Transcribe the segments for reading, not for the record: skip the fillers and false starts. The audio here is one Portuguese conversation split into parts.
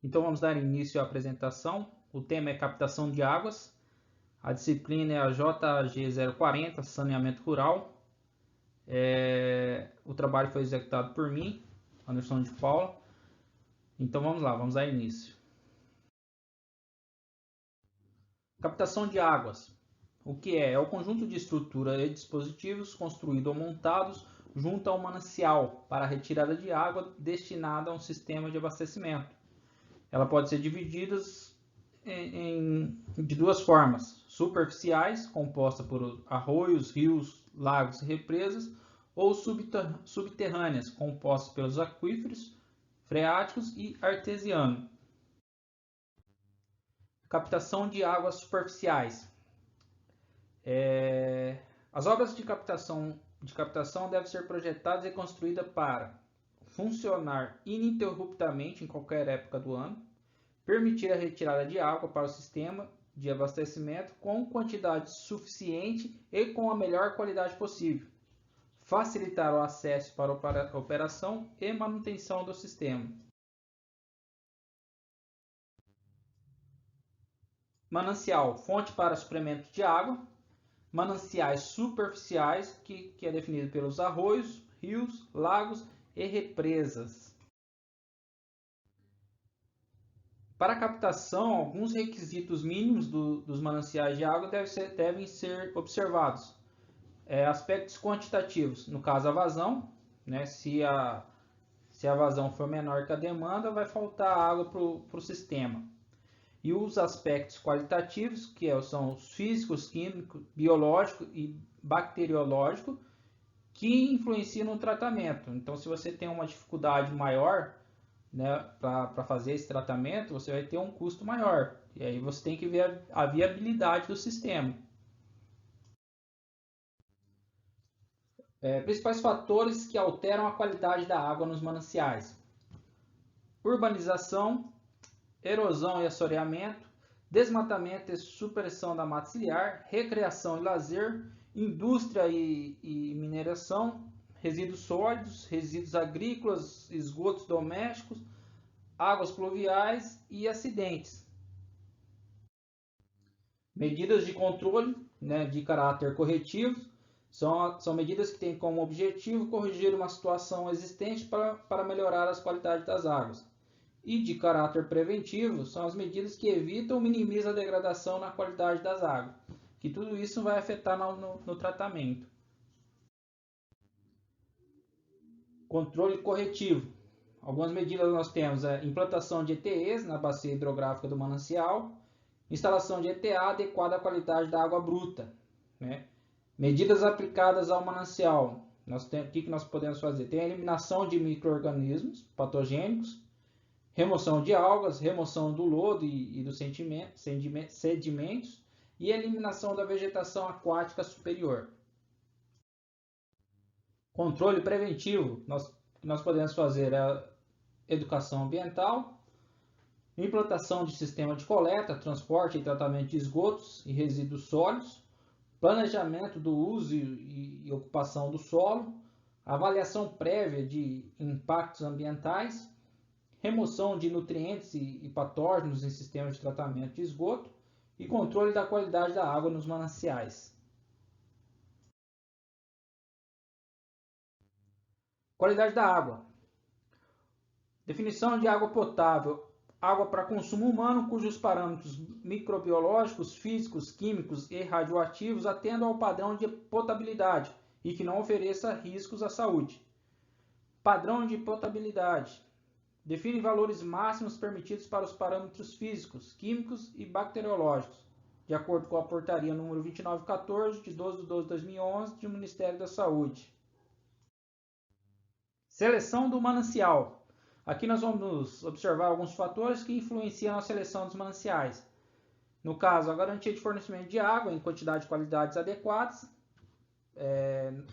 Então vamos dar início à apresentação. O tema é captação de águas. A disciplina é a JG 040, saneamento rural. O trabalho foi executado por mim, Anderson de Paula. Então vamos lá, vamos dar início. Captação de águas. O que é? É o conjunto de estrutura e dispositivos construídos ou montados junto ao manancial para a retirada de água destinada a um sistema de abastecimento. Ela pode ser dividida de duas formas: superficiais, composta por arroios, rios, lagos e represas, ou subterrâneas, compostas pelos aquíferos, freáticos e artesiano. Captação de águas superficiais. As obras de captação devem ser projetadas e construídas para funcionar ininterruptamente em qualquer época do ano, permitir a retirada de água para o sistema de abastecimento com quantidade suficiente e com a melhor qualidade possível, facilitar o acesso para a operação e manutenção do sistema. Manancial, fonte para suprimento de água. Mananciais superficiais, que é definido pelos arroios, rios, lagos e represas. Para a captação, alguns requisitos mínimos dos mananciais de água devem ser observados. Aspectos quantitativos, no caso a vazão, né? Se a vazão for menor que a demanda, vai faltar água para o sistema. E os aspectos qualitativos, que são os físicos, químicos, biológicos e bacteriológicos, que influenciam no tratamento. Então, se você tem uma dificuldade maior, né, para fazer esse tratamento, você vai ter um custo maior. E aí você tem que ver a viabilidade do sistema. Principais fatores que alteram a qualidade da água nos mananciais: urbanização, erosão e assoreamento, desmatamento e supressão da mata ciliar, recreação e lazer, indústria e mineração, resíduos sólidos, resíduos agrícolas, esgotos domésticos, águas pluviais e acidentes. Medidas de controle, né, de caráter corretivo são medidas que têm como objetivo corrigir uma situação existente para melhorar as qualidades das águas. E de caráter preventivo são as medidas que evitam ou minimizam a degradação na qualidade das águas, que tudo isso vai afetar no tratamento. Controle corretivo. Algumas medidas nós temos a implantação de ETEs na bacia hidrográfica do manancial, instalação de ETA adequada à qualidade da água bruta, né? Medidas aplicadas ao manancial. O que nós podemos fazer? Tem a eliminação de micro-organismos patogênicos, remoção de algas, remoção do lodo e dos sedimentos e eliminação da vegetação aquática superior. Controle preventivo, nós podemos fazer a educação ambiental, implantação de sistema de coleta, transporte e tratamento de esgotos e resíduos sólidos, planejamento do uso e ocupação do solo, avaliação prévia de impactos ambientais, remoção de nutrientes e patógenos em sistemas de tratamento de esgoto e controle da qualidade da água nos mananciais. Qualidade da água. Definição de água potável: água para consumo humano cujos parâmetros microbiológicos, físicos, químicos e radioativos atendam ao padrão de potabilidade e que não ofereça riscos à saúde. Padrão de potabilidade. Define valores máximos permitidos para os parâmetros físicos, químicos e bacteriológicos, de acordo com a portaria número 2914, de 12 de 12 de 2011, do Ministério da Saúde. Seleção do manancial. Aqui nós vamos observar alguns fatores que influenciam a seleção dos mananciais. No caso, a garantia de fornecimento de água em quantidade e qualidades adequadas,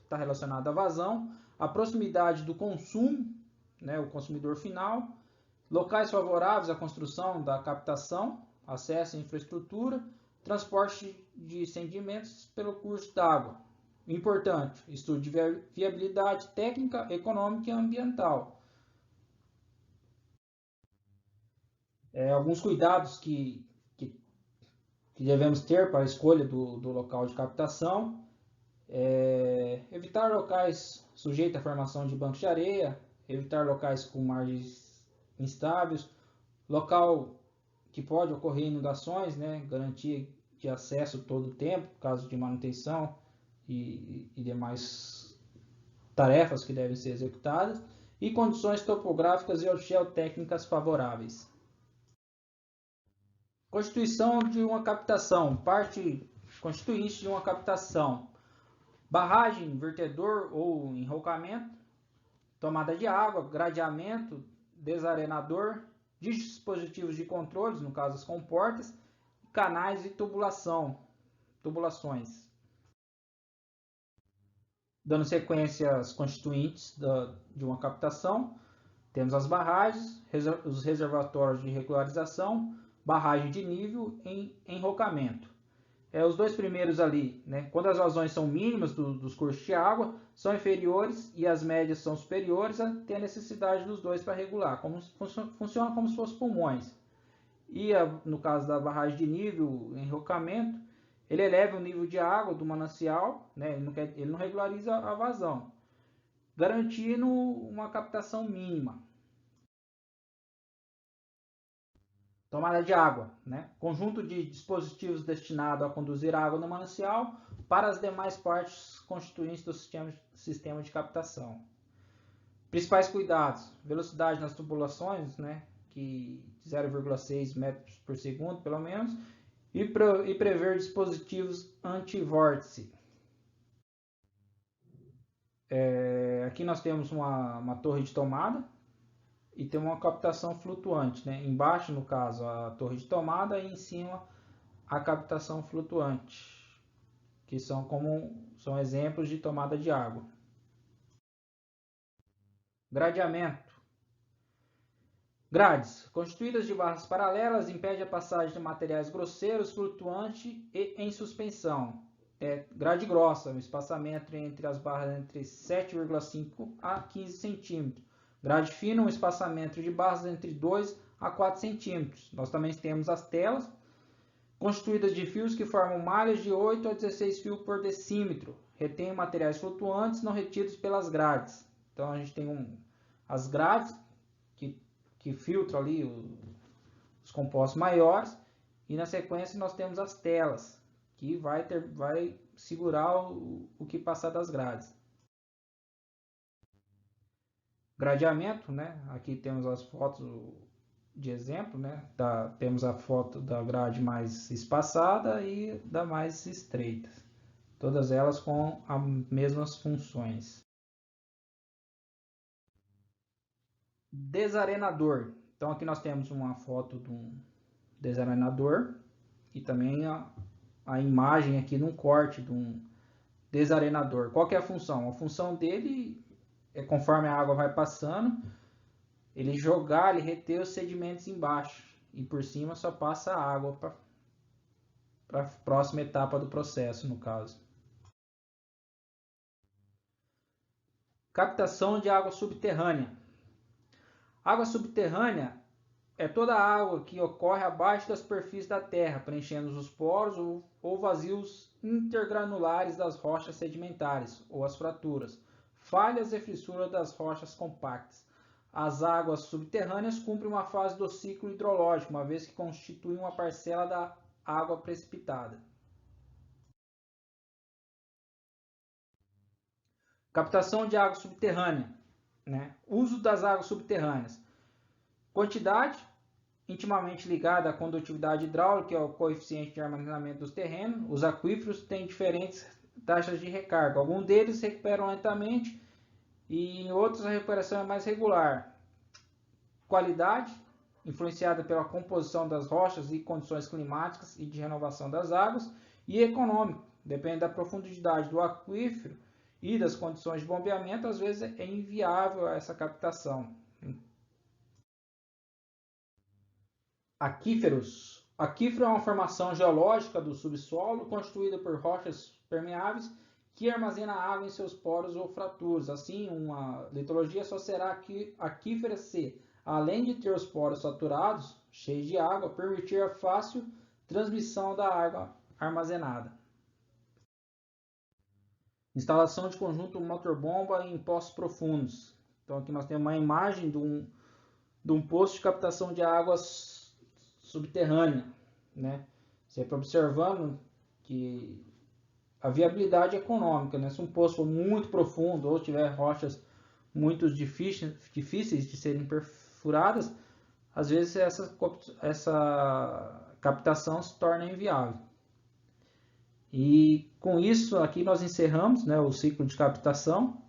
está relacionada à vazão, a proximidade do consumo, né, o consumidor final, locais favoráveis à construção da captação, acesso à infraestrutura, transporte de sedimentos pelo curso d'água. Importante, estudo de viabilidade técnica, econômica e ambiental. Alguns cuidados que devemos ter para a escolha do local de captação: evitar locais sujeitos à formação de bancos de areia, evitar locais com margens instáveis, local que pode ocorrer inundações, né? Garantia de acesso todo o tempo, caso de manutenção e demais tarefas que devem ser executadas, e condições topográficas e geotécnicas favoráveis. Constituição de uma captação, parte constituinte de uma captação: barragem, vertedor ou enrocamento, tomada de água, gradeamento, desarenador, dispositivos de controles, no caso as comportas, canais e tubulações. Dando sequência às constituintes de uma captação, temos as barragens, os reservatórios de regularização, barragem de nível e enrocamento. Os dois primeiros ali, né, quando as vazões são mínimas dos cursos de água, são inferiores e as médias são superiores, tem a necessidade dos dois para regular, funciona como se fossem pulmões. E no caso da barragem de nível, enrocamento, ele eleva o nível de água do manancial, né, ele não regulariza a vazão, garantindo uma captação mínima. Tomada de água, né? Conjunto de dispositivos destinado a conduzir água no manancial para as demais partes constituintes do sistema de captação. Principais cuidados: velocidade nas tubulações, né? Que 0,6 metros por segundo, pelo menos, e prever dispositivos anti-vórtice. Aqui nós temos uma torre de tomada e tem uma captação flutuante, né? Embaixo, no caso, a torre de tomada e em cima a captação flutuante, que são exemplos de tomada de água. Gradeamento. Grades, constituídas de barras paralelas, impede a passagem de materiais grosseiros, flutuante e em suspensão. Grade grossa, o espaçamento entre as barras entre 7,5 a 15 centímetros. Grade fina, um espaçamento de barras entre 2 a 4 centímetros. Nós também temos as telas, constituídas de fios que formam malhas de 8 a 16 fios por decímetro. Retém materiais flutuantes não retidos pelas grades. Então a gente tem as grades que filtram ali os compostos maiores, e na sequência nós temos as telas, que vai segurar o que passar das grades. Gradeamento, né? Aqui temos as fotos de exemplo, né? Temos a foto da grade mais espaçada e da mais estreita. Todas elas com as mesmas funções. Desarenador. Então aqui nós temos uma foto de um desarenador e também a imagem aqui num corte de um desarenador. Qual que é a função? A função dele é, conforme a água vai passando, ele reter os sedimentos embaixo, e por cima só passa a água para a próxima etapa do processo, no caso. Captação de água subterrânea. Água subterrânea é toda a água que ocorre abaixo da superfície da terra, preenchendo os poros ou vazios intergranulares das rochas sedimentares, ou as fraturas, falhas e fissuras das rochas compactas. As águas subterrâneas cumprem uma fase do ciclo hidrológico, uma vez que constituem uma parcela da água precipitada. Captação de água subterrânea, né? Uso das águas subterrâneas. Quantidade, intimamente ligada à condutividade hidráulica, que é o coeficiente de armazenamento dos terrenos. Os aquíferos têm diferentes taxas de recarga. Alguns deles se recuperam lentamente e em outros a recuperação é mais regular. Qualidade, influenciada pela composição das rochas e condições climáticas e de renovação das águas. E econômico, depende da profundidade do aquífero e das condições de bombeamento, às vezes é inviável essa captação. Aquíferos. Aquífero é uma formação geológica do subsolo constituída por rochas permeáveis que armazena água em seus poros ou fraturas. Assim, uma litologia só será aquífera se além de ter os poros saturados, cheios de água, permitir a fácil transmissão da água armazenada. Instalação de conjunto motor-bomba em poços profundos. Então aqui nós temos uma imagem de um poço de captação de águas subterrânea, né? Sempre observando que a viabilidade econômica, né? Se um poço for muito profundo ou tiver rochas muito difíceis de serem perfuradas, às vezes essa captação se torna inviável. E com isso aqui nós encerramos, né, o ciclo de captação.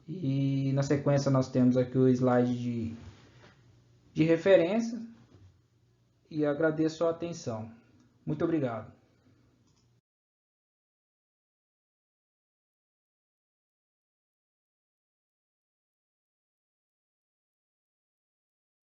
E na sequência nós temos aqui o slide de referência. E agradeço a atenção. Muito obrigado.